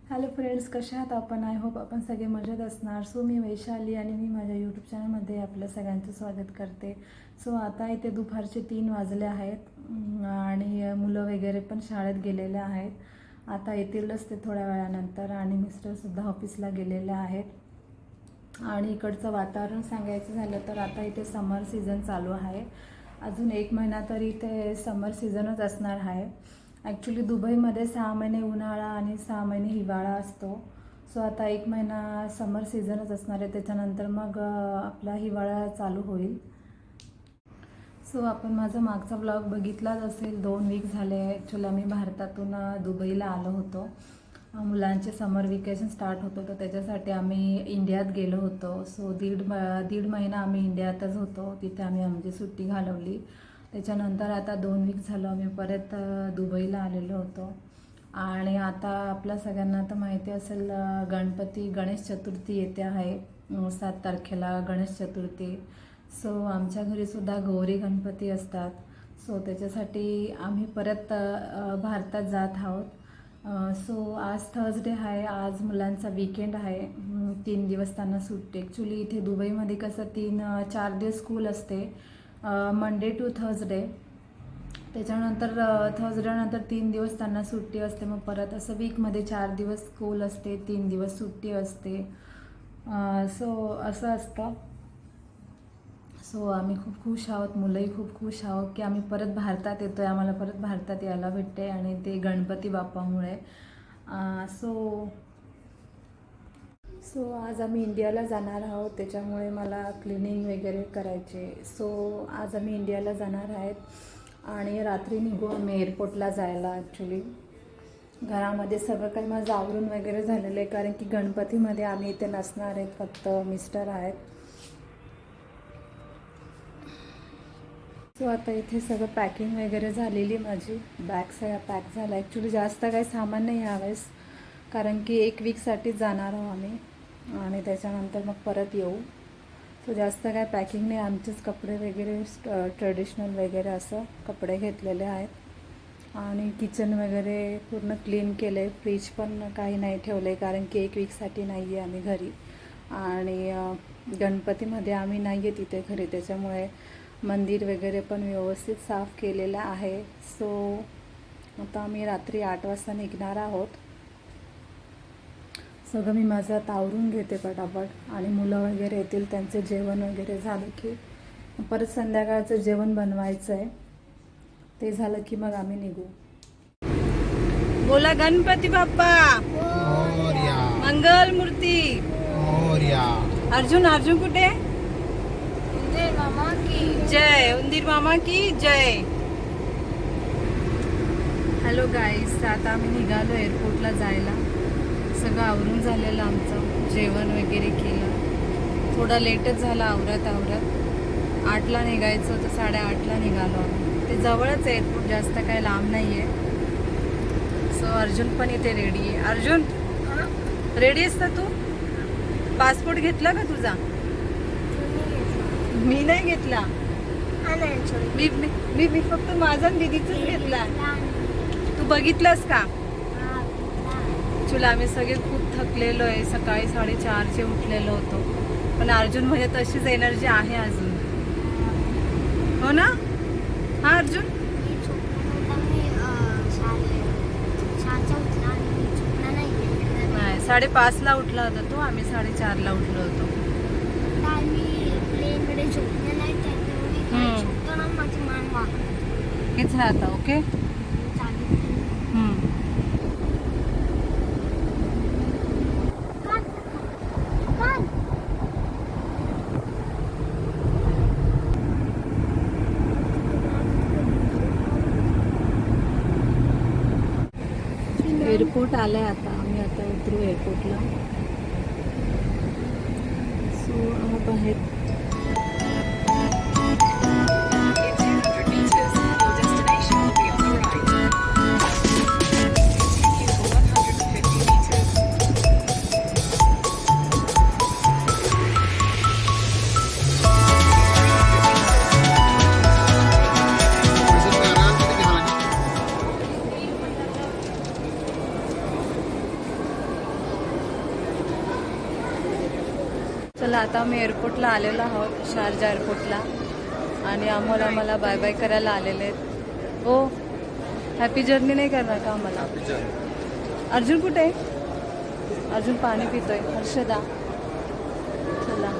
Hello friends, कशा आहात आपण? आय होप आपण सगळे मजेत असणार. सो मी वैशाली आणि मी माझ्या यूट्यूब चॅनलमध्ये आपलं सगळ्यांचं स्वागत करते. सो आता इथे दुपारचे 3 वाजले आहेत आणि मुलं वगैरे पण शाळेत गेलेले आहेत. आता येतीलच ते थोड्या वेळानंतर आणि मिस्टरसुद्धा ऑफिसला गेलेले आहेत. आणि इकडचं वातावरण सांगायचं झालं तर आता इथे समर सीझन चालू आहे. अजून 1 महिना तरी इथे समर सीझनच असणार आहे. ॲक्च्युली दुबईमध्ये 6 महिने उन्हाळा आणि 6 महिने हिवाळा असतो. सो आता 1 महिना समर सीझनच असणार आहे. त्याच्यानंतर मग आपला हिवाळा चालू होईल. सो आपण माझा मागचा ब्लॉग बघितलाच असेल. 2 वीक झाले ॲक्च्युली आम्ही भारतातून दुबईला आलो होतो. मुलांचे समर वेकेशन स्टार्ट होतं तर त्याच्यासाठी आम्ही इंडियात गेलो होतो. सो दीड महिना आम्ही इंडियातच होतो. तिथे आम्ही आमची सुट्टी घालवली. त्याच्यानंतर आता 2 वीक झालं आम्ही परत दुबईला आलेलो होतो. आणि आता आपल्या सगळ्यांना तर माहिती असेल गणेश चतुर्थी येते आहे. 7 तारखेला गणेश चतुर्थी. सो आमच्या घरीसुद्धा गौरी गणपती असतात. सो त्याच्यासाठी आम्ही परत भारतात जात आहोत. सो आज थर्सडे आहे. आज मुलांचा वीकेंड आहे. 3 दिवस त्यांना सुट्टी. ॲक्च्युली इथे दुबईमध्ये कसं 4 दिवस स्कूल असते, मंडे टू थर्सडे. त्याच्यानंतर थर्सडेनंतर 3 दिवस त्यांना सुट्टी असते. मग परत असं वीकमध्ये 4 दिवस स्कूल असते, 3 दिवस सुट्टी असते. सो असं असतं. सो आम्ही खूप खुश आहोत, मुलंही खूप खुश आहोत की आम्ही परत भारतात येतो आहे. आम्हाला परत भारतात यायला भेटते आणि ते गणपती बाप्पामुळे. सो आज आम्ही इंडियाला जाणार आहोत. त्याच्यामुळे मला क्लिनिंग वगैरे करायचे. सो आज आम्ही इंडियाला जाणार आहेत आणि रात्री निघू आम्ही एअरपोर्टला जायला. ॲक्च्युली घरामध्ये सगळं काही माझं आवरून वगैरे झालेलं आहे, कारण की गणपतीमध्ये आम्ही इथे नसणार आहेत, फक्त मिस्टर आहेत. सो आता इथे सगळं पॅकिंग वगैरे झालेली, माझी बॅग सगळ्या पॅक झाला. ॲक्च्युली जास्त काही सामान नाही यावेळेस, कारण की 1 वीकसाठीच जाणार आहोत आम्ही आणि त्याच्यानंतर मग परत येऊ. सो जास्त काय पॅकिंग नाही. आमचेच कपडे वगैरे ट्रेडिशनल वगैरे असं कपडे घेतलेले आहेत आणि किचन वगैरे पूर्ण क्लीन केलं आहे. फ्रीज पण काही नाही ठेवलं आहे, कारण की 1 वीकसाठी नाही आहे आम्ही घरी आणि गणपतीमध्ये आम्ही नाही आहे तिथे घरी. त्याच्यामुळे मंदिर वगैरे पण व्यवस्थित साफ केलेलं आहे. सो आता आम्ही रात्री 8 वाजता निघणार आहोत. सगळं मी माझं आता आवरून घेते पटापट आणि मुलं वगैरे येतील, त्यांचे जेवण वगैरे झालं की परत संध्याकाळचं जेवण बनवायचं आहे. ते झालं की मग आम्ही निघू. बोला गणपती बाप्पा मंगल मूर्ती. अर्जुन कुठे? जय उंदीर मामा की जय. हॅलो गाईस, आता आम्ही निघालो एअरपोर्टला जायला. सगळं आवरून झालेलं आमचं, जेवण वगैरे केलं. थोडा लेटच झाला आवरत 8ला निघायचं होतं, 8:30ला निघालो आम्ही. ते जवळच एअरपोर्ट, जास्त काय लांब नाही आहे. सो अर्जुन पण इथे रेडी आहे. अर्जुन रेडी आहेस का तू? पासपोर्ट घेतला का तुझा? मी नाही घेतला. मी फक्त माझा दीदीचाच घेतला. तू बघितलास का? चुला आम्ही सगळे खूप थकलेलो आहे. सकाळी 4:30चे उठलेलो होतो, पण अर्जुन म्हणजे तशीच एनर्जी आहे अजून. हो ना? हा अर्जुन, नाही 5:30ला उठला होता तो, आम्ही 4:30ला उठलो होतो. हेच राहता. ओके. एअरपोर्ट आलं आहे आता. आम्ही आता उतरू एअरपोर्टला. सो बाहेर चला आता आम्ही एअरपोर्टला आलेलो आहोत, शारजा एअरपोर्टला. आणि आम्हाला बाय बाय करायला आलेले आहेत. हो, हॅपी जर्नी नाही करणार का आम्हाला? अर्जुन कुठे आहे? अर्जुन पाणी पितोय. हर्षदा चला.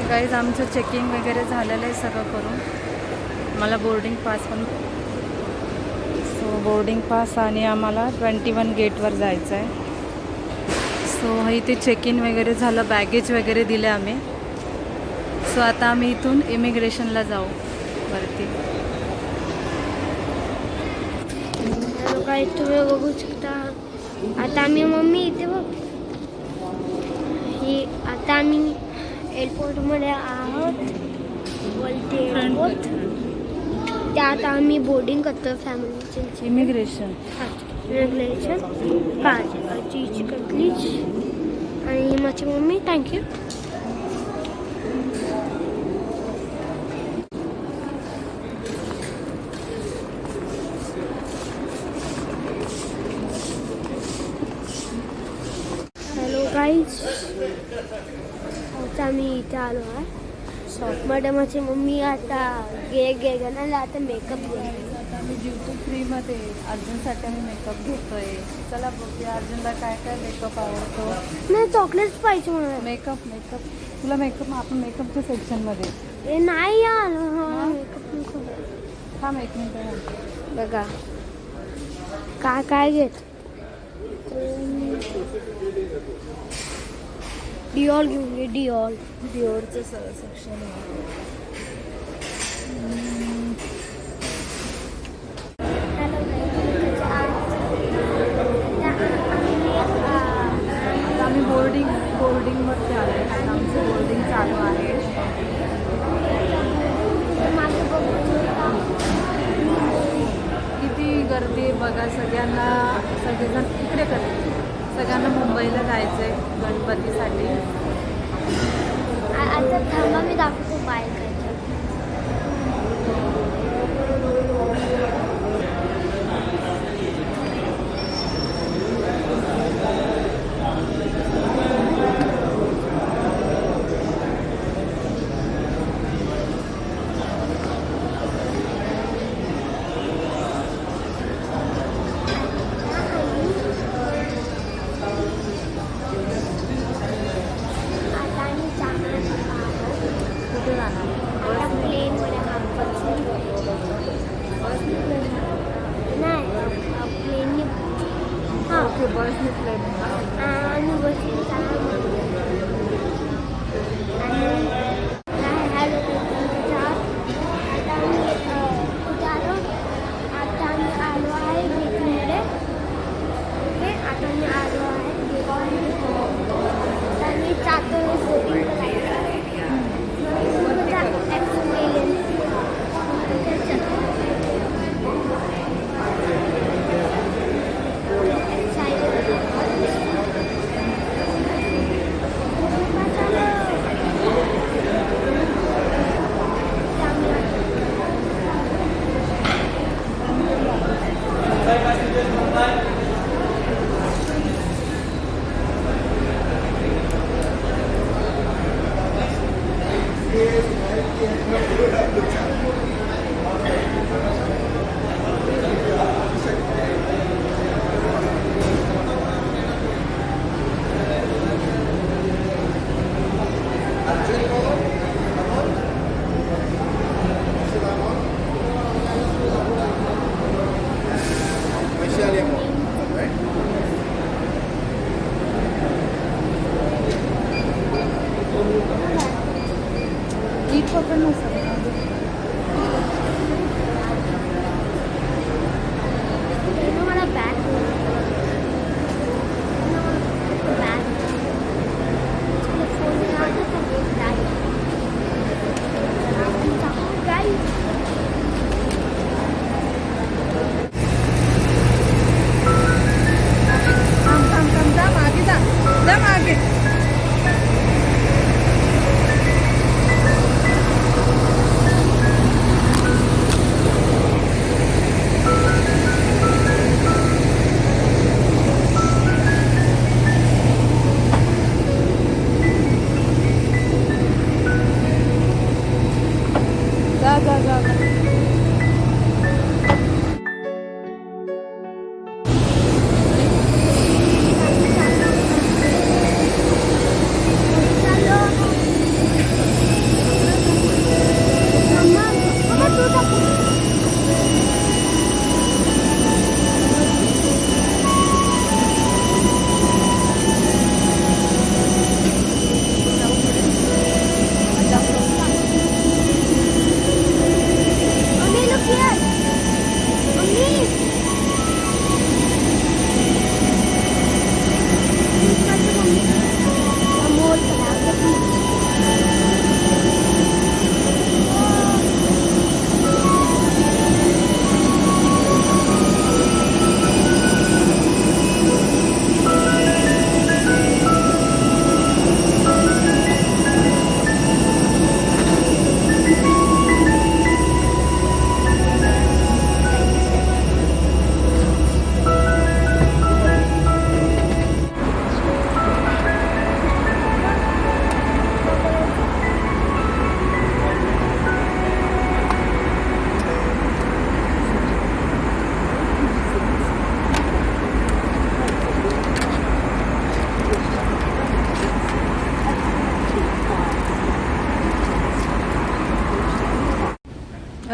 गाईज आमचं चेकिंग वगैरे झालेलं आहे सगळं करून. मला बोर्डिंग पास पण, सो बोर्डिंग पास आणि आम्हाला 21 गेटवर जायचं आहे. सो इथे चेक इन वगैरे झालं, बॅगेज वगैरे दिले आम्ही. सो आता आम्ही इथून इमिग्रेशनला जाऊ वरती. काही तुम्ही बघू शकता. आता आम्ही मम्मी इथे बघ, ही आता आम्ही एअरपोर्टमध्ये आहोत, बोलते एअरपोर्ट. त्यात आम्ही बोर्डिंग करतो फॅमिलीचे. इमिग्रेशन रेग्युलेशन चीज कटलीच. आणि माझी मम्मी थँक्यू. हॅलो गाईज, आता आम्ही इथे आलो आहे शॉपमध्ये. माझी मम्मी आता गेला आता मेकअप घेतो. आता आम्ही जीवतो फ्रीमध्ये. अर्जुनसाठी आम्ही मेकअप घेतोय. चला बघूया अर्जुनला काय काय मेकअप आवडतो. नाही, चॉकलेट्स पाहिजे मला. मेकअप तुला मेकअप, आपण मेकअपच्या सेक्शनमध्ये. ए नाही यार, मेकअप नको. थांब एक मिनिट. बघा काय काय घेत. डिओल घेऊन घे. डिओरचं सेक्शन आहे. आता आम्ही बोर्डिंगवरती आलो आहे. आता आमचं बोर्डिंग चालू आहे. किती गर्दी आहे बघा. सगळेजण इकडे करते. सगळ्यांना मुंबईला जायचं आहे गणपतीसाठी. आता थांबा, मी दाखवतो बाय काय. कुठे जाणार? प्लेनमध्ये नाही, प्लेनने. हां, ओके, बसने प्लेन. आणि बसने आता आम्ही आलो आहे गेटमध्ये. ओके, आता आम्ही आलो आहे गेटमध्ये. आता आम्ही जातो बोटिंग करायला.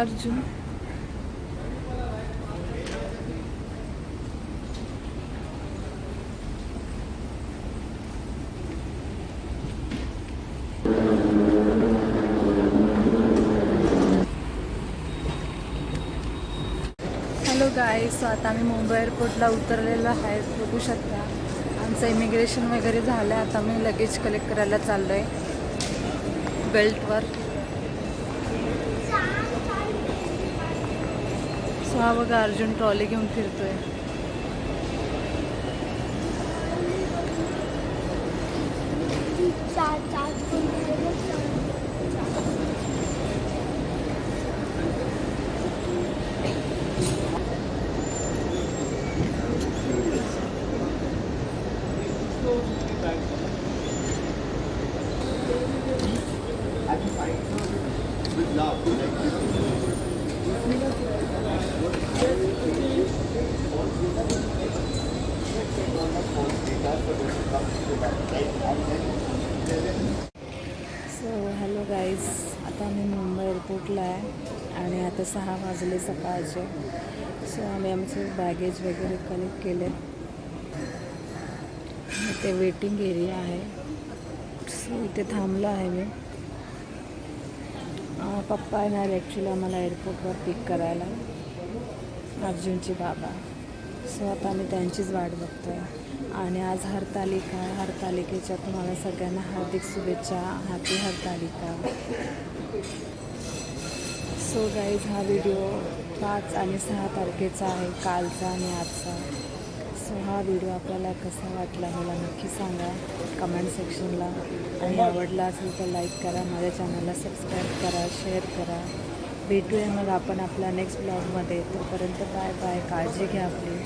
अर्जुन. हॅलो गाईस, सो आता आम्ही मुंबई एअरपोर्टला उतरलेलो आहे. बघू शकता आमचं इमिग्रेशन वगैरे झालं आहे. आता मी लगेज कलेक्ट करायला चाललो आहे बेल्टवर. सो हा बघा अर्जुन ट्रॉली घेऊन फिरतोय. सो हॅलो गाईज, आता आम्ही मुंबई एअरपोर्टला आहे आणि आता 6 वाजले सकाळचे. सो आम्ही आमचे बॅगेज वगैरे कलेक्ट केले. ते वेटिंग एरिया आहे. सो इथे थांबलो आहे मी. पप्पा येणार ॲक्च्युली आम्हाला एअरपोर्टवर पिक करायला, अर्जुनचे बाबा. सो आता आम्ही त्यांचीच वाट बघतो आहे. आणि आज हरतालिका, हरतालिकेच्या तुम्हाला सगळ्यांना हार्दिक शुभेच्छा. हॅपी हरतालिका. सो गाईज, हा व्हिडिओ 5 आणि 6 तारखेचा आहे, कालचा आणि आजचा. सो हा व्हिडिओ आपल्याला कसा वाटला मला नक्की सांगा कमेंट सेक्शनला. आणि आवडला असेल तर लाईक करा, माझ्या चॅनलला सबस्क्राईब करा, शेअर करा. भेटूया मग आपण आपल्या नेक्स्ट ब्लॉगमध्ये. तोपर्यंत बाय बाय. काळजी घ्या आपली.